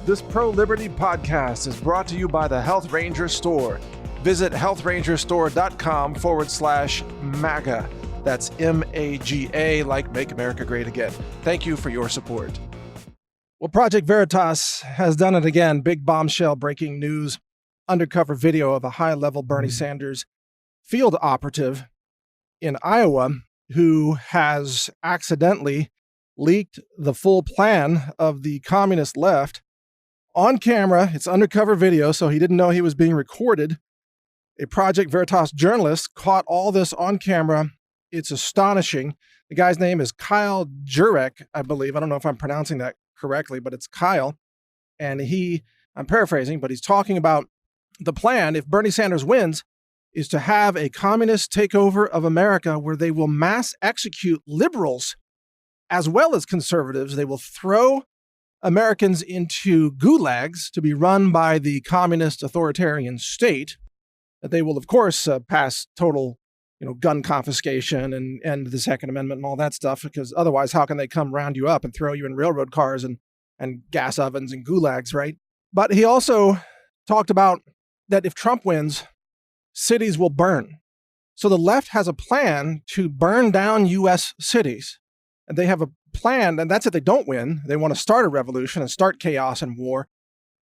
This pro-liberty podcast is brought to you by the Health Ranger Store. Visit healthrangerstore.com/MAGA. That's MAGA, like Make America Great Again. Thank you for your support. Well, Project Veritas has done it again. Big bombshell breaking news. Undercover video of a high-level Bernie Sanders field operative in Iowa who has accidentally leaked the full plan of the communist left on camera. It's undercover video, so he didn't know he was being recorded. A Project Veritas journalist caught all this on camera. It's astonishing. The guy's name is Kyle Jurek, I believe. I don't know if I'm pronouncing that correctly, but it's Kyle. And I'm paraphrasing, but he's talking about the plan, if Bernie Sanders wins, is to have a communist takeover of America where they will mass execute liberals as well as conservatives. They will throw Americans into gulags to be run by the communist authoritarian state. That they will, of course, pass total, gun confiscation and end the Second Amendment and all that stuff, because otherwise, how can they come round you up and throw you in railroad cars and gas ovens and gulags, right? But he also talked about that if Trump wins, cities will burn. So the left has a plan to burn down U.S. cities. And they have a plan, and that's if they don't win. They want to start a revolution and start chaos and war.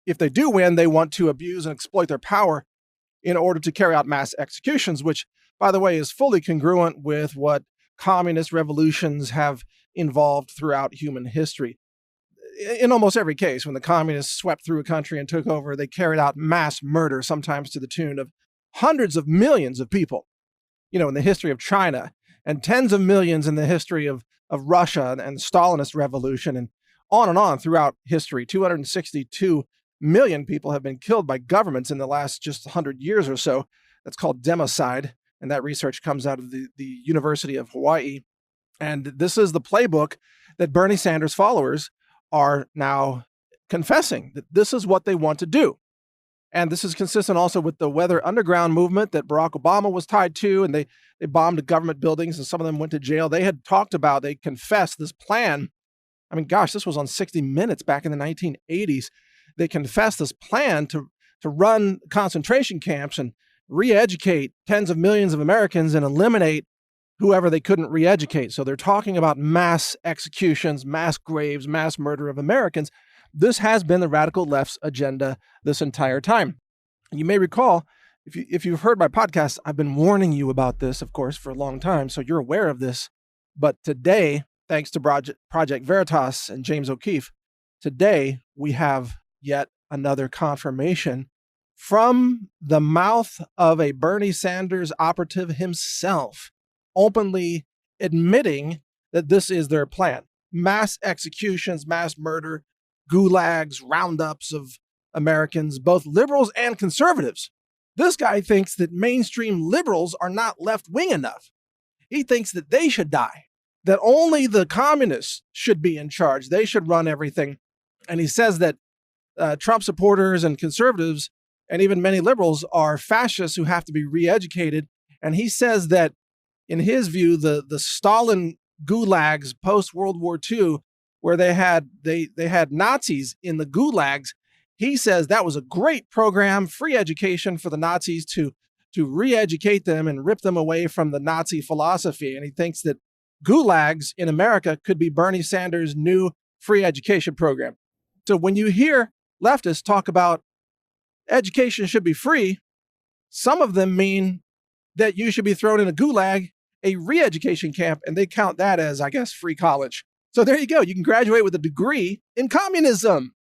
If they do win, they want to abuse and exploit their power in order to carry out mass executions, which, by the way, is fully congruent with what communist revolutions have involved throughout human history. In almost every case, when the communists swept through a country and took over, they carried out mass murder, sometimes to the tune of hundreds of millions of people, in the history of China, and tens of millions in the history of Russia and the Stalinist revolution, and on throughout history. 262 million people have been killed by governments in the last just 100 years or so. That's called democide, and that research comes out of the University of Hawaii. And this is the playbook that Bernie Sanders followers are now confessing, that this is what they want to do. And this is consistent also with the Weather Underground movement that Barack Obama was tied to, and they bombed government buildings, and some of them went to jail. They had they confessed this plan. I mean, gosh, this was on 60 Minutes back in the 1980s. They confessed this plan to run concentration camps and re-educate tens of millions of Americans and eliminate whoever they couldn't re-educate. So they're talking about mass executions, mass graves, mass murder of Americans. This has been the radical left's agenda this entire time. You may recall, if you've heard my podcast, I've been warning you about this, of course, for a long time, so you're aware of this. But today, thanks to Project Veritas and James O'Keefe, today we have yet another confirmation from the mouth of a Bernie Sanders operative himself, openly admitting that this is their plan. Mass executions, mass murder, gulags, roundups of Americans, both liberals and conservatives. This guy thinks that mainstream liberals are not left-wing enough. He thinks that they should die, that only the communists should be in charge. They should run everything. And he says that Trump supporters and conservatives, and even many liberals, are fascists who have to be re-educated. And he says that, in his view, the Stalin gulags post-World War II, where they had Nazis in the gulags, he says that was a great program, free education for the Nazis to re-educate them and rip them away from the Nazi philosophy. And he thinks that gulags in America could be Bernie Sanders' new free education program. So when you hear leftists talk about education should be free, some of them mean that you should be thrown in a gulag, a re-education camp, and they count that as, I guess, free college. So there you go. You can graduate with a degree in communism.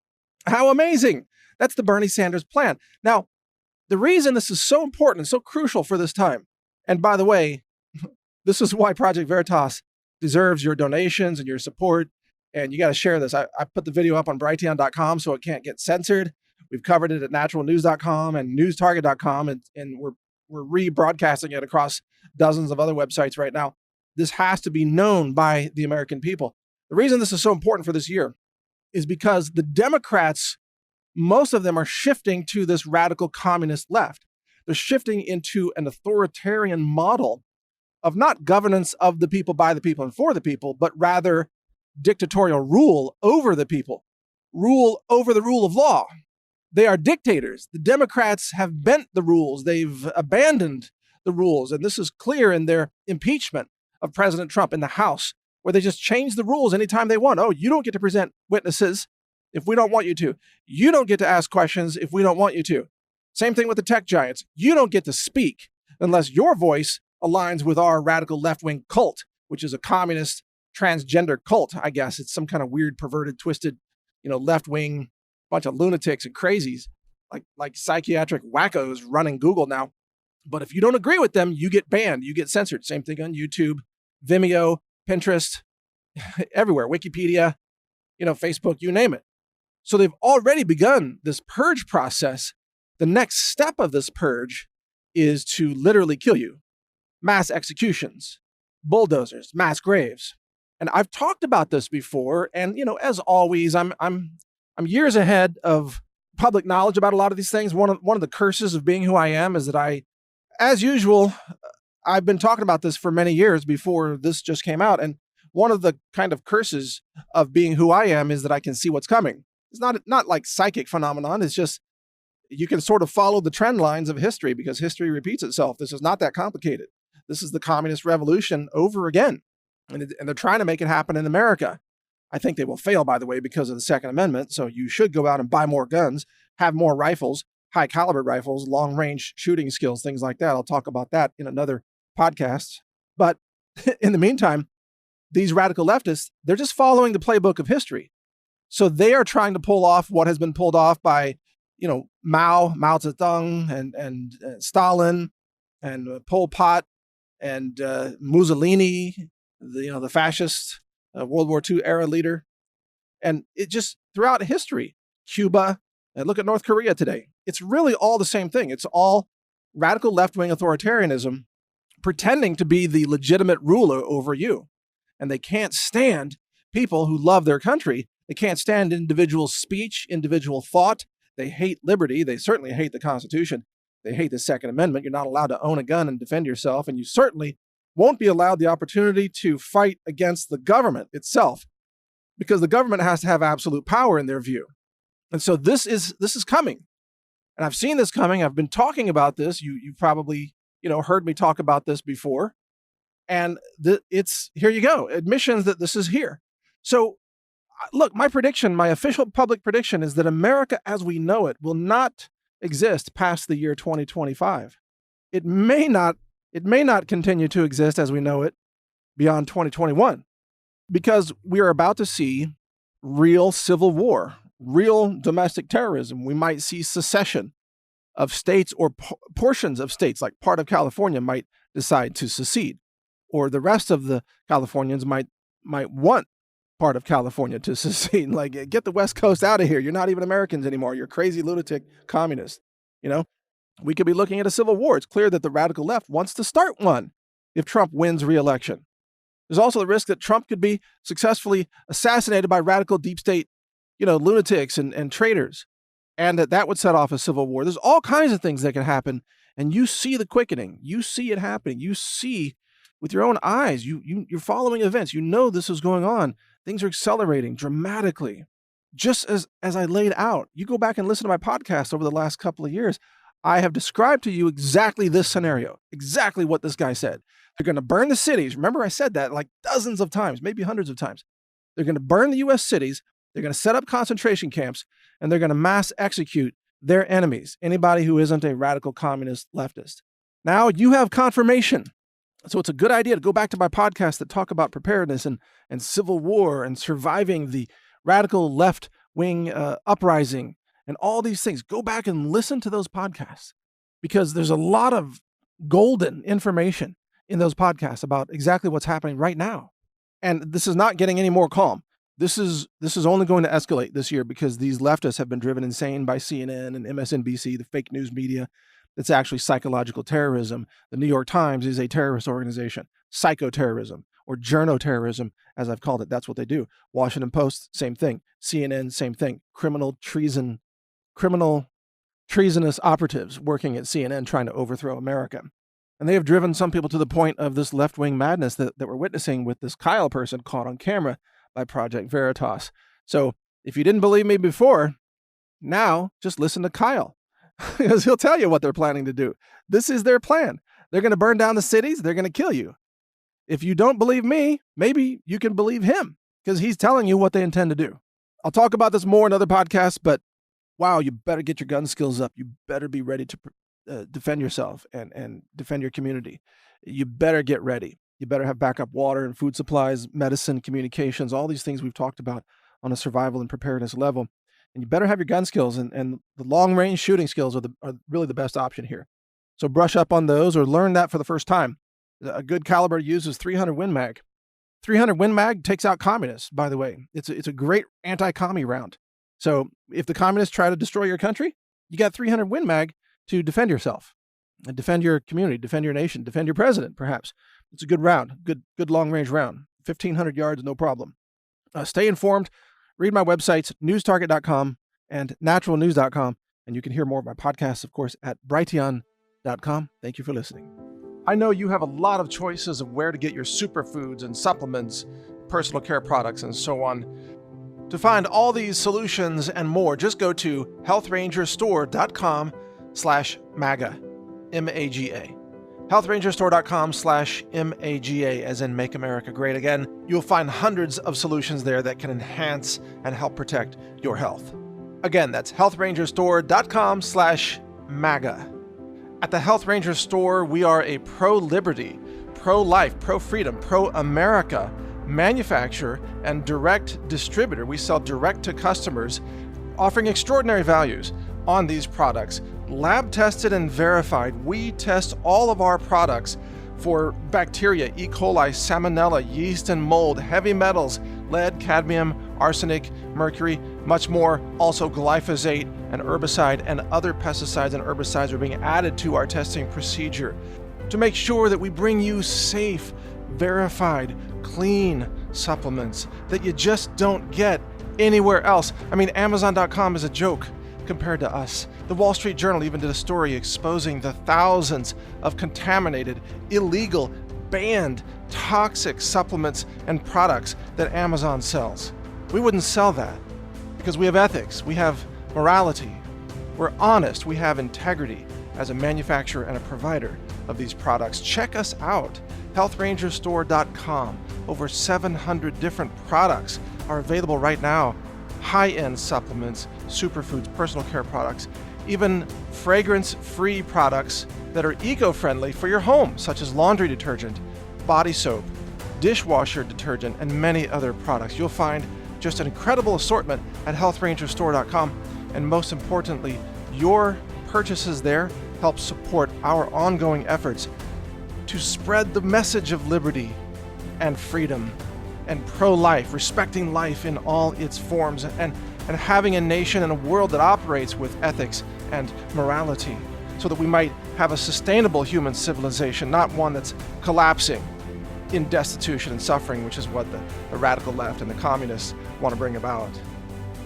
How amazing. That's the Bernie Sanders plan. Now, the reason this is so important and so crucial for this time, and by the way, this is why Project Veritas deserves your donations and your support, and you got to share this. I put the video up on Brighteon.com so it can't get censored. We've covered it at NaturalNews.com and NewsTarget.com, and we're rebroadcasting it across dozens of other websites right now. This has to be known by the American people. The reason this is so important for this year is because the Democrats, most of them are shifting to this radical communist left. They're shifting into an authoritarian model of not governance of the people, by the people, and for the people, but rather dictatorial rule over the people. rule over the rule of law. They are dictators. The Democrats have bent the rules. They've abandoned the rules. And this is clear in their impeachment of President Trump in the House, where they just change the rules anytime they want. Oh, you don't get to present witnesses if we don't want you to. You don't get to ask questions if we don't want you to. Same thing with the tech giants. You don't get to speak unless your voice aligns with our radical left-wing cult, which is a communist transgender cult, I guess. It's some kind of weird, perverted, twisted, left-wing bunch of lunatics and crazies, like psychiatric wackos running Google now. But if you don't agree with them, you get banned, you get censored. Same thing on YouTube, Vimeo, Pinterest, everywhere, Wikipedia, Facebook, you name it. So they've already begun this purge process. The next step of this purge is to literally kill you. Mass executions, bulldozers, mass graves. And I've talked about this before. And, as always, I'm years ahead of public knowledge about a lot of these things. One of the curses of being who I am is that as usual, I've been talking about this for many years before this just came out. And one of the kind of curses of being who I am is that I can see what's coming. It's not like psychic phenomenon. It's just you can sort of follow the trend lines of history because history repeats itself. This is not that complicated. This is the communist revolution over again. And they're trying to make it happen in America. I think they will fail, by the way, because of the Second Amendment. So you should go out and buy more guns, have more rifles, high caliber rifles, long range shooting skills, things like that. I'll talk about that in another podcast. But in the meantime, these radical leftists, they're just following the playbook of history. So they are trying to pull off what has been pulled off by, Mao Zedong and Stalin and Pol Pot and Mussolini, the fascist World War II era leader. And it just throughout history, Cuba, and look at North Korea today. It's really all the same thing. It's all radical left-wing authoritarianism pretending to be the legitimate ruler over you. And they can't stand people who love their country. They can't stand individual speech, individual thought. They hate liberty. They certainly hate the Constitution. They hate the Second Amendment. You're not allowed to own a gun and defend yourself. And you certainly won't be allowed the opportunity to fight against the government itself because the government has to have absolute power in their view. And so this is coming. And I've seen this coming. I've been talking about this. You probably, heard me talk about this before. And it's here you go. Admissions that this is here. So look, my official public prediction is that America as we know it will not exist past the year 2025. It may not continue to exist as we know it beyond 2021 because we are about to see real civil war, real domestic terrorism. We might see secession of states or portions of states, like part of California might decide to secede, or the rest of the Californians might want part of California to secede. Like, get the West Coast out of here. You're not even Americans anymore. You're crazy lunatic communists. We could be looking at a civil war. It's clear that the radical left wants to start one if Trump wins re-election. There's also the risk that Trump could be successfully assassinated by radical deep state, lunatics and traitors, and that would set off a civil war. There's all kinds of things that can happen, and you see the quickening. You see it happening. You see with your own eyes. You're following events. This is going on. Things are accelerating dramatically, just as I laid out. You go back and listen to my podcast over the last couple of years. I have described to you exactly this scenario, exactly what this guy said. They're going to burn the cities. Remember, I said that like dozens of times, maybe hundreds of times. They're going to burn the U.S. cities. They're going to set up concentration camps, and they're going to mass execute their enemies, anybody who isn't a radical communist leftist. Now you have confirmation. So it's a good idea to go back to my podcast that talk about preparedness and civil war and surviving the radical left-wing uprising and all these things. Go back and listen to those podcasts because there's a lot of golden information in those podcasts about exactly what's happening right now. And this is not getting any more calm. This is only going to escalate this year because these leftists have been driven insane by CNN and MSNBC, the fake news media. It's actually psychological terrorism. The New York Times is a terrorist organization. Psychoterrorism or journo-terrorism, as I've called it. That's what they do. Washington Post, same thing. CNN, same thing. Criminal treasonous operatives working at CNN trying to overthrow America. And they have driven some people to the point of this left-wing madness that we're witnessing with this Kyle person caught on camera by Project Veritas. So If you didn't believe me before, now just listen to Kyle because he'll tell you what they're planning to do. This is their plan. They're going to burn down the cities. They're going to kill you. If you don't believe me, maybe you can believe him because he's telling you what they intend to do. I'll talk about this more in other podcasts, but wow, you better get your gun skills up. You better be ready to defend yourself and defend your community. You better get ready. You better have backup water and food supplies, medicine, communications, all these things we've talked about on a survival and preparedness level. And you better have your gun skills, and the long-range shooting skills are really the best option here. So brush up on those or learn that for the first time. A good caliber to use is 300 Win Mag. 300 Win Mag takes out communists, by the way. It's a great anti-commie round. So if the communists try to destroy your country, you got 300 Win Mag to defend yourself and defend your community, defend your nation, defend your president, perhaps. It's a good round, good long-range round. 1,500 yards, no problem. Stay informed. Read my websites, newstarget.com and naturalnews.com. And you can hear more of my podcasts, of course, at brighteon.com. Thank you for listening. I know you have a lot of choices of where to get your superfoods and supplements, personal care products, and so on. To find all these solutions and more, just go to healthrangerstore.com/MAGA, M-A-G-A. healthrangerstore.com/MAGA, as in Make America Great Again. You'll find hundreds of solutions there that can enhance and help protect your health. Again, that's healthrangerstore.com/MAGA. At the Health Ranger Store, we are a pro-liberty, pro-life, pro-freedom, pro-America manufacturer and direct distributor. We sell direct to customers, offering extraordinary values on these products. Lab tested and verified. We test all of our products for bacteria, E. coli, salmonella, yeast and mold, heavy metals, lead, cadmium, arsenic, mercury, much more. Also glyphosate, and herbicide and other pesticides and herbicides are being added to our testing procedure to make sure that we bring you safe, verified, clean supplements that you just don't get anywhere else. I mean, Amazon.com is a joke compared to us. The Wall Street Journal even did a story exposing the thousands of contaminated, illegal, banned, toxic supplements and products that Amazon sells. We wouldn't sell that because we have ethics, we have morality, we're honest, we have integrity as a manufacturer and a provider of these products. Check us out, healthrangerstore.com. Over 700 different products are available right now. High-end supplements, superfoods, personal care products, even fragrance-free products that are eco-friendly for your home, such as laundry detergent, body soap, dishwasher detergent, and many other products. You'll find just an incredible assortment at healthrangerstore.com. And most importantly, your purchases there help support our ongoing efforts to spread the message of liberty and freedom and pro-life, respecting life in all its forms, and having a nation and a world that operates with ethics and morality so that we might have a sustainable human civilization, not one that's collapsing in destitution and suffering, which is what the radical left and the communists want to bring about.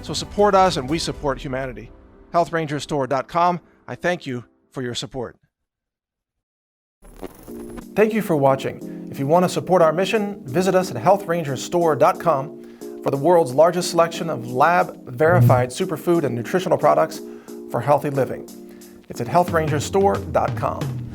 So support us and we support humanity. healthrangerstore.com. I thank you for your support. Thank you for watching. If you want to support our mission, visit us at healthrangerstore.com for the world's largest selection of lab-verified superfood and nutritional products for healthy living. It's at healthrangerstore.com.